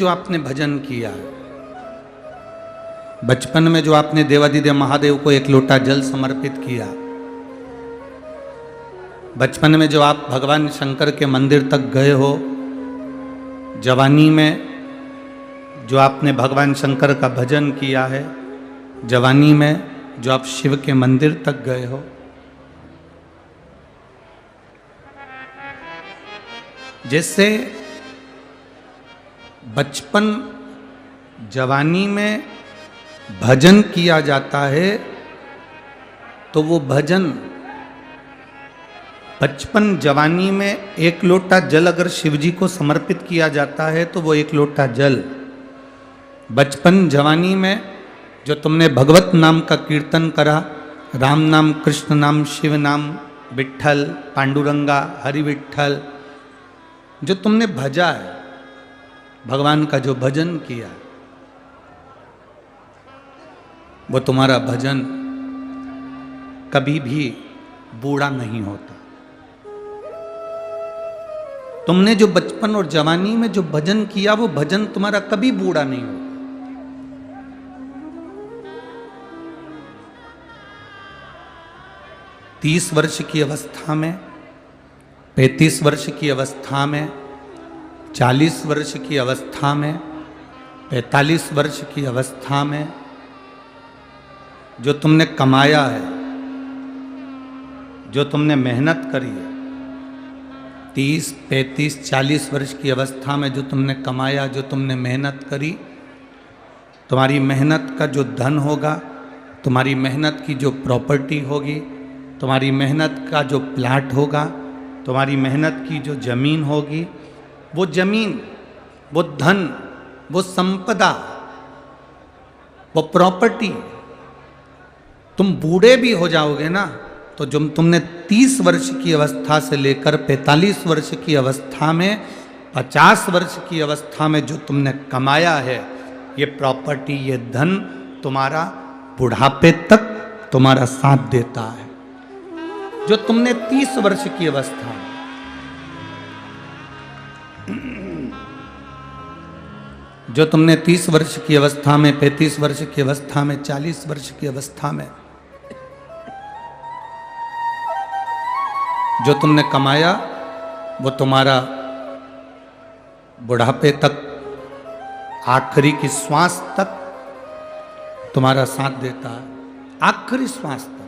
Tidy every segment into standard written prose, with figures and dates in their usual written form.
जो आपने भजन किया, बचपन में जो आपने देवादिदेव महादेव को एक लोटा जल समर्पित किया, बचपन में जो आप भगवान शंकर के मंदिर तक गए हो, जवानी में जो आपने भगवान शंकर का भजन किया है, जवानी में जो आप शिव के मंदिर तक गए हो, जैसे बचपन जवानी में भजन किया जाता है, तो वो भजन बचपन जवानी में एक लोटा जल अगर शिवजी को समर्पित किया जाता है तो वो एक लोटा जल बचपन जवानी में जो तुमने भगवत नाम का कीर्तन करा, राम नाम, कृष्ण नाम, शिव नाम, विट्ठल, पांडुरंगा, हरि विट्ठल, जो तुमने भजा है, भगवान का जो भजन किया, वो तुम्हारा भजन कभी भी बूढ़ा नहीं होता। तुमने जो बचपन और जवानी में जो भजन किया, वो भजन तुम्हारा कभी बूढ़ा नहीं होता। तीस वर्ष की अवस्था में, 35 वर्ष की अवस्था में, 40 वर्ष की अवस्था में, 45 वर्ष की अवस्था में जो तुमने कमाया है, जो तुमने मेहनत करी है, 30, 35, 40 वर्ष की अवस्था में जो तुमने कमाया, जो तुमने मेहनत करी, तुम्हारी मेहनत का जो धन होगा, तुम्हारी मेहनत की जो प्रॉपर्टी होगी, तुम्हारी मेहनत का जो प्लाट होगा, तुम्हारी मेहनत की जो जमीन होगी, वो जमीन, वो धन, वो संपदा, वो प्रॉपर्टी, तुम बूढ़े भी हो जाओगे ना, तो जो तुमने 30 वर्ष की अवस्था से लेकर 45 वर्ष की अवस्था में, 50 वर्ष की अवस्था में जो तुमने कमाया है, ये प्रॉपर्टी, ये धन तुम्हारा बुढ़ापे तक तुम्हारा साथ देता है। जो तुमने 30 वर्ष की अवस्था में, जो तुमने 30 वर्ष की अवस्था में, 35 वर्ष की अवस्था में, 40 वर्ष की अवस्था में जो तुमने कमाया, वो तुम्हारा बुढ़ापे तक, आखिरी की श्वास तक तुम्हारा साथ देता है, आखिरी श्वास तक।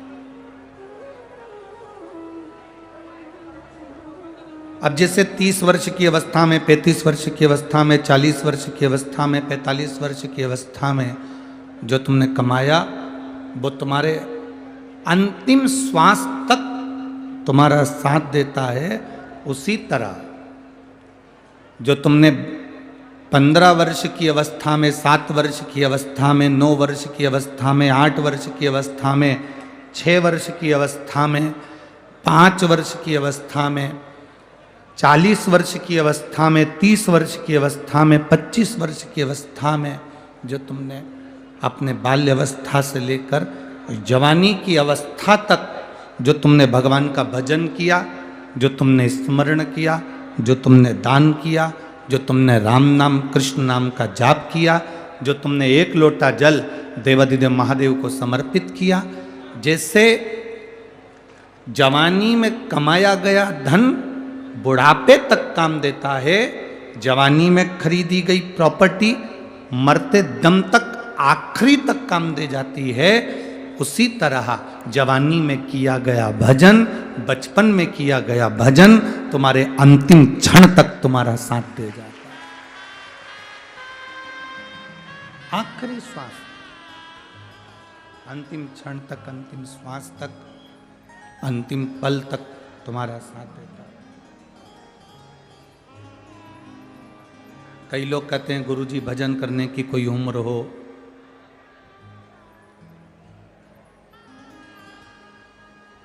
अब जैसे 30 वर्ष की अवस्था में, 35 वर्ष की अवस्था में, 40 वर्ष की अवस्था में, 45 वर्ष की अवस्था में जो तुमने कमाया, वो तुम्हारे अंतिम श्वास तक तुम्हारा साथ देता है। उसी तरह जो तुमने 15 वर्ष की अवस्था में, 7 वर्ष की अवस्था में, 9 वर्ष की अवस्था में, 8 वर्ष की अवस्था में, 6 वर्ष की अवस्था में, 5 वर्ष की अवस्था में, 40 वर्ष की अवस्था में, 30 वर्ष की अवस्था में, 25 वर्ष की अवस्था में जो तुमने अपने बाल्य अवस्था से लेकर जवानी की अवस्था तक जो तुमने भगवान का भजन किया, जो तुमने स्मरण किया, जो तुमने दान किया, जो तुमने राम नाम, कृष्ण नाम का जाप किया, जो तुमने एक लोटा जल देवादिदेव महादेव को समर्पित किया, जैसे जवानी में कमाया गया धन बुढ़ापे तक काम देता है, जवानी में खरीदी गई प्रॉपर्टी मरते दम तक, आखिरी तक काम दे जाती है, उसी तरह जवानी में किया गया भजन, बचपन में किया गया भजन तुम्हारे अंतिम क्षण तक तुम्हारा साथ दे जाता है। आखिरी श्वास, अंतिम क्षण तक, अंतिम श्वास तक, अंतिम पल तक तुम्हारा साथ देता है। कई लोग कहते हैं गुरुजी भजन करने की कोई उम्र हो,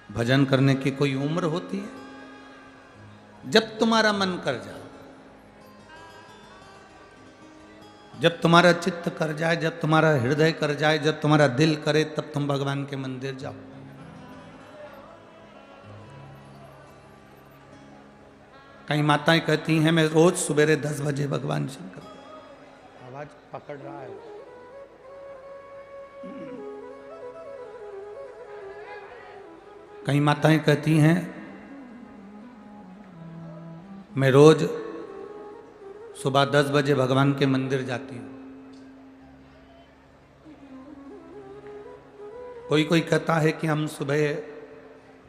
भजन करने की कोई उम्र होती है? जब तुम्हारा मन कर जाए, जब तुम्हारा चित्त कर जाए, जब तुम्हारा हृदय कर जाए, जब तुम्हारा दिल करे, तब तुम भगवान के मंदिर जाओ। कई माताएं कहती हैं मैं रोज सवेरे 10 बजे भगवान शंकर, आवाज पकड़ रहा है। कई माताएं कहती हैं मैं रोज सुबह 10 बजे भगवान के मंदिर जाती हूँ। कोई कोई कहता है कि हम सुबह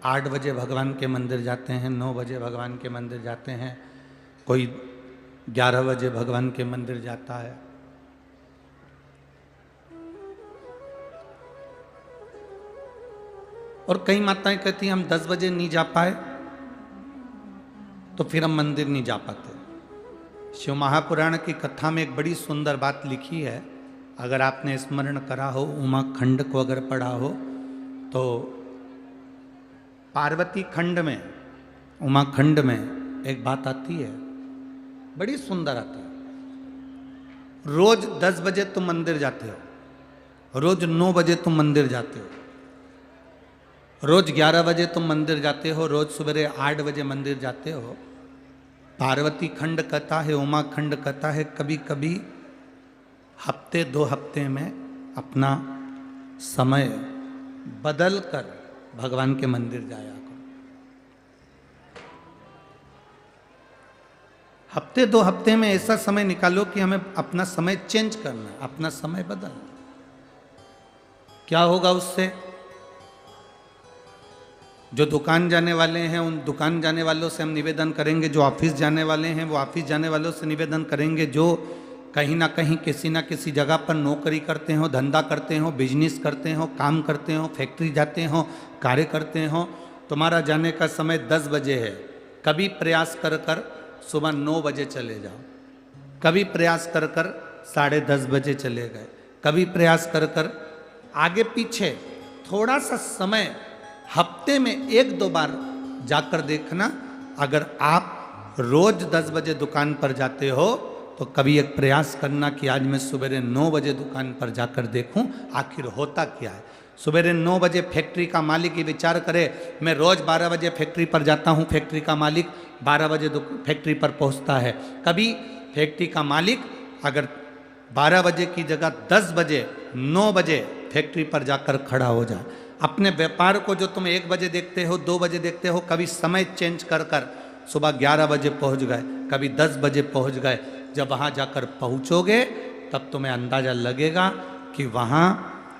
8 बजे भगवान के मंदिर जाते हैं, 9 बजे भगवान के मंदिर जाते हैं, कोई 11 बजे भगवान के मंदिर जाता है। और कई माताएं कहती हैं हम 10 बजे नहीं जा पाए तो फिर हम मंदिर नहीं जा पाते। शिव महापुराण की कथा में एक बड़ी सुंदर बात लिखी है, अगर आपने स्मरण करा हो, उमा खंड को अगर पढ़ा हो तो पार्वती खंड में, उमा खंड में एक बात आती है, बड़ी सुंदर आती है। रोज 10 बजे तुम मंदिर जाते हो, रोज 9 बजे तुम मंदिर जाते हो, रोज 11 बजे तुम मंदिर जाते हो, रोज सवेरे 8 बजे मंदिर जाते हो। पार्वती खंड कहता है, उमा खंड कहता है, कभी कभी हफ्ते 2 हफ्ते में अपना समय बदल कर भगवान के मंदिर जाया करो। हफ्ते 2 हफ्ते में ऐसा समय निकालो कि हमें अपना समय चेंज करना, अपना समय बदलना। क्या होगा उससे? जो दुकान जाने वाले हैं उन दुकान जाने वालों से हम निवेदन करेंगे, जो ऑफिस जाने वाले हैं वो ऑफिस जाने वालों से निवेदन करेंगे, जो कहीं ना कहीं किसी ना किसी जगह पर नौकरी करते हो, धंधा करते हो, बिजनेस करते हो, काम करते हो, फैक्ट्री जाते हो, कार्य करते हो, तुम्हारा जाने का समय 10 बजे है। कभी प्रयास कर कर सुबह 9 बजे चले जाओ, कभी प्रयास कर कर 10:30 बजे चले गए, कभी प्रयास कर कर आगे पीछे थोड़ा सा समय हफ्ते में 1-2 बार जाकर देखना। अगर आप रोज 10 बजे दुकान पर जाते हो तो कभी एक प्रयास करना कि आज मैं सवेरे 9 बजे दुकान पर जाकर देखूं आखिर होता क्या है। सवेरे 9 बजे फैक्ट्री का मालिक ये विचार करे मैं रोज 12 बजे फैक्ट्री पर जाता हूं, फैक्ट्री का मालिक 12 बजे फैक्ट्री पर पहुंचता है। कभी फैक्ट्री का मालिक अगर 12 बजे की जगह 10 बजे 9 बजे फैक्ट्री पर जाकर खड़ा हो जाए। अपने व्यापार को जो तुम 1 बजे देखते हो, 2 बजे देखते हो, कभी समय चेंज कर कर सुबह 11 बजे पहुंच गए, कभी 10 बजे पहुंच गए। जब वहां जाकर पहुंचोगे तब तुम्हें अंदाजा लगेगा कि वहां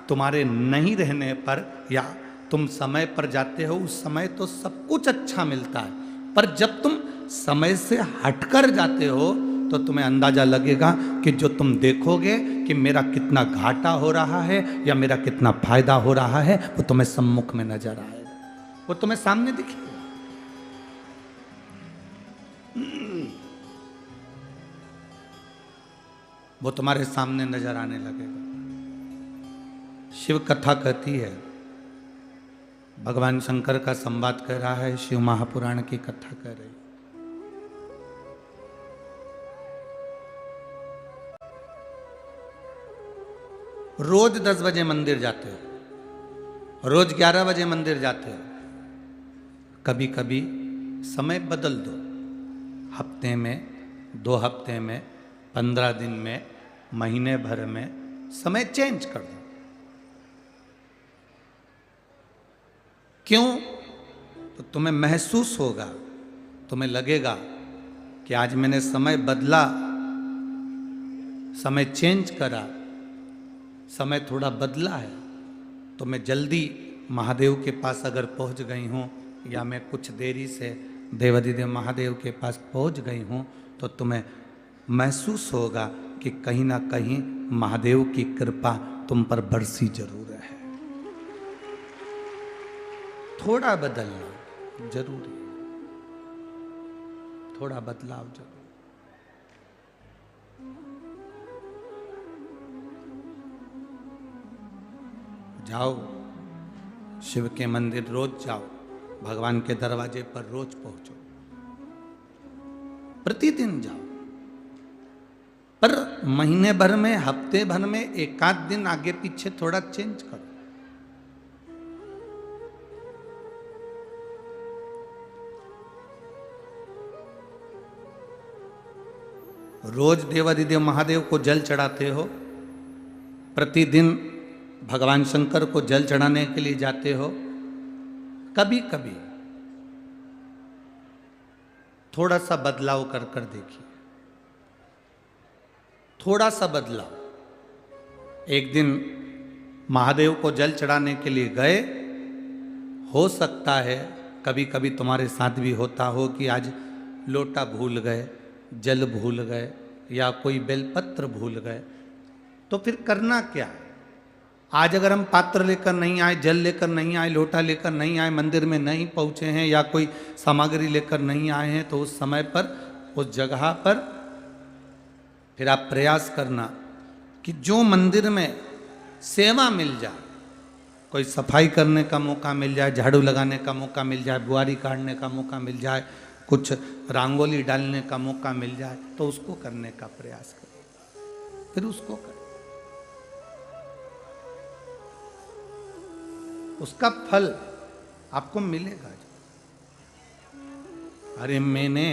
तुम्हारे नहीं रहने पर या तुम समय पर जाते हो उस समय तो सब कुछ अच्छा मिलता है, पर जब तुम समय से हटकर जाते हो तो तुम्हें अंदाजा लगेगा कि जो तुम देखोगे कि मेरा कितना घाटा हो रहा है या मेरा कितना फायदा हो रहा है वो तुम्हें सम्मुख में नजर आएगा, वो तुम्हें सामने दिखेगा। वो तुम्हारे सामने नजर आने लगेगा। शिव कथा कहती है, भगवान शंकर का संवाद कह रहा है, शिव महापुराण की कथा कह रही। रोज 10 बजे मंदिर जाते हो, रोज 11 बजे मंदिर जाते हो, कभी कभी समय बदल दो। हफ्ते में, 2 हफ्ते में, 15 दिन में, महीने भर में समय चेंज कर दो। क्यों? तो तुम्हें महसूस होगा, तुम्हें लगेगा कि आज मैंने समय बदला, समय चेंज करा, समय थोड़ा बदला है, तो मैं जल्दी महादेव के पास अगर पहुंच गई हूं या मैं कुछ देरी से देवाधिदेव महादेव के पास पहुंच गई हूं तो तुम्हें महसूस होगा कि कहीं ना कहीं महादेव की कृपा तुम पर बरसी जरूर है। थोड़ा बदलना जरूरी है, थोड़ा बदलाव जरूरी। जाओ शिव के मंदिर, रोज जाओ, भगवान के दरवाजे पर रोज पहुंचो, प्रतिदिन जाओ, पर महीने भर में, हफ्ते भर में 1-8 दिन आगे पीछे थोड़ा चेंज करो। रोज देवाधिदेव महादेव को जल चढ़ाते हो, प्रतिदिन भगवान शंकर को जल चढ़ाने के लिए जाते हो, कभी कभी थोड़ा सा बदलाव कर कर देखिए, थोड़ा सा बदलाव। एक दिन महादेव को जल चढ़ाने के लिए गए, हो सकता है कभी कभी तुम्हारे साथ भी होता हो कि आज लोटा भूल गए, जल भूल गए या कोई बेलपत्र भूल गए, तो फिर करना क्या है? आज अगर हम पात्र लेकर नहीं आए, जल लेकर नहीं आए, लोटा लेकर नहीं आए, मंदिर में नहीं पहुंचे हैं या कोई सामग्री लेकर नहीं आए हैं, तो उस समय पर, उस जगह पर फिर आप प्रयास करना कि जो मंदिर में सेवा मिल जाए, कोई सफाई करने का मौका मिल जाए, झाड़ू लगाने का मौका मिल जाए, बुआरी काटने का मौका मिल जाए, कुछ रंगोली डालने का मौका मिल जाए, तो उसको करने का प्रयास करें, फिर उसको करें, उसका फल आपको मिलेगा। अरे मैंने